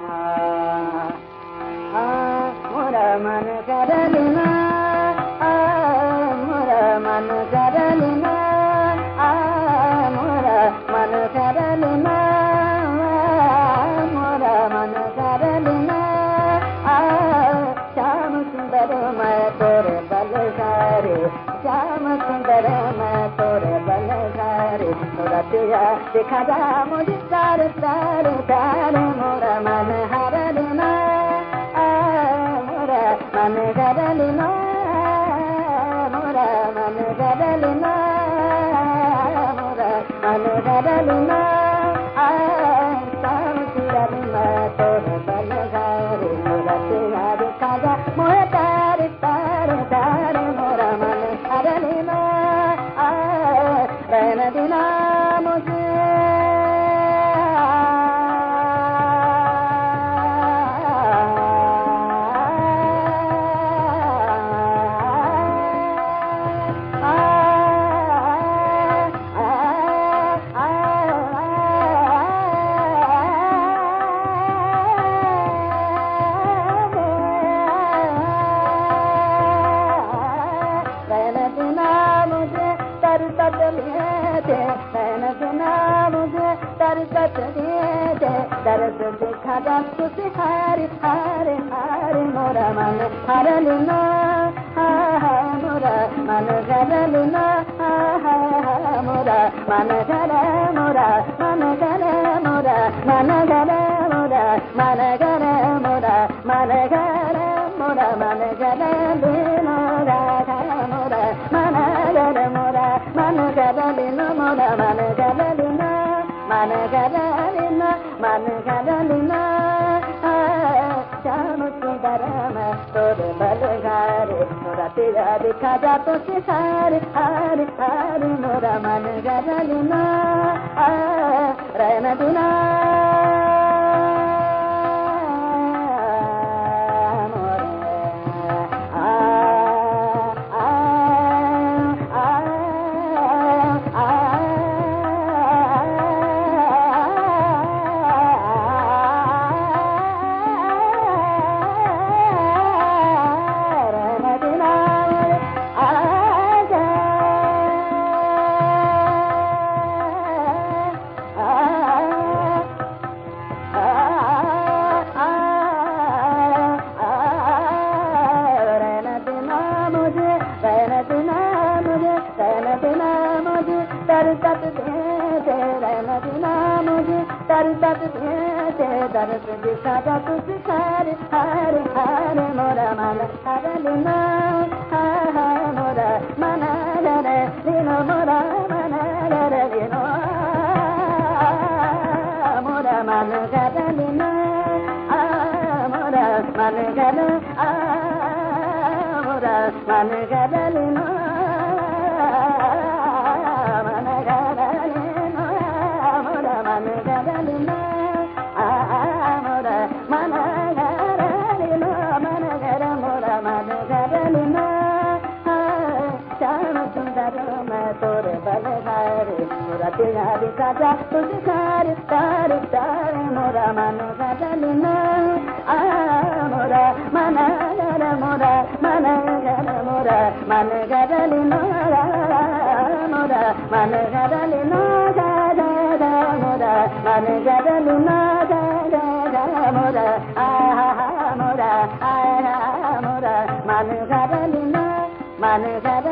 मोरा मन करलिना मोरा मन करलिना मोरा मन करलिना मोरा मन करलिना श्याम सुंदर मैं तोरे बलसारे श्याम सुंदर मैं तोरे बलसारे मोरा तेरा देखा जा मुझे तारे तारे तारे मोरा मन हरलिना मोरा मन करलिना मोरा मन करलिना मोरा मन करलिना श्याम सुंदर मैं तोरे बलसारे मोरा तेरा देखा जा मुझे तारे तारे तारे मोरा मन हरलिना रहने देना मुझे दर्द देखा जा तुझे हारे हारे हारे मोरा मन हरलिना मोरा मन करलिना मोरा मन कर मोरा मन कर मोरा मन कर मोरा मन कर मोरा मन कर मोरा मन कर मोरा मोरा मन कर मोरा मन करलिना मोरा मन करलिना मन करलिना मन करलिना श्याम सुंदर मैं तोरे बलगारे मोरा तेरा देखा जा तो हारे हारे हारे मोरा मन करलिना रहने देना दर्द दिखा जा तुझे हारे हारे हारे मोरा मन हरलिना मोरा मन हरलिना मोरा मन हरलिना मोरा मन हरलिना मोरा मन हर मोरा मन हरलिना मन हरलिना मोरा मन हरलिना मन करलिना मन कर मोरा मन करलिना श्याम सुंदर मैं तोरे बलगारे मोरा तेरा देखा जा तुझे हारे तारे तारे मोरा मन करलिना मोरा मन कर मोरा मन कर मोरा मन करलिना मोरा मन करलिना मोरा मन करलिना मोरा मोरा मोरा मन करलिना मन कर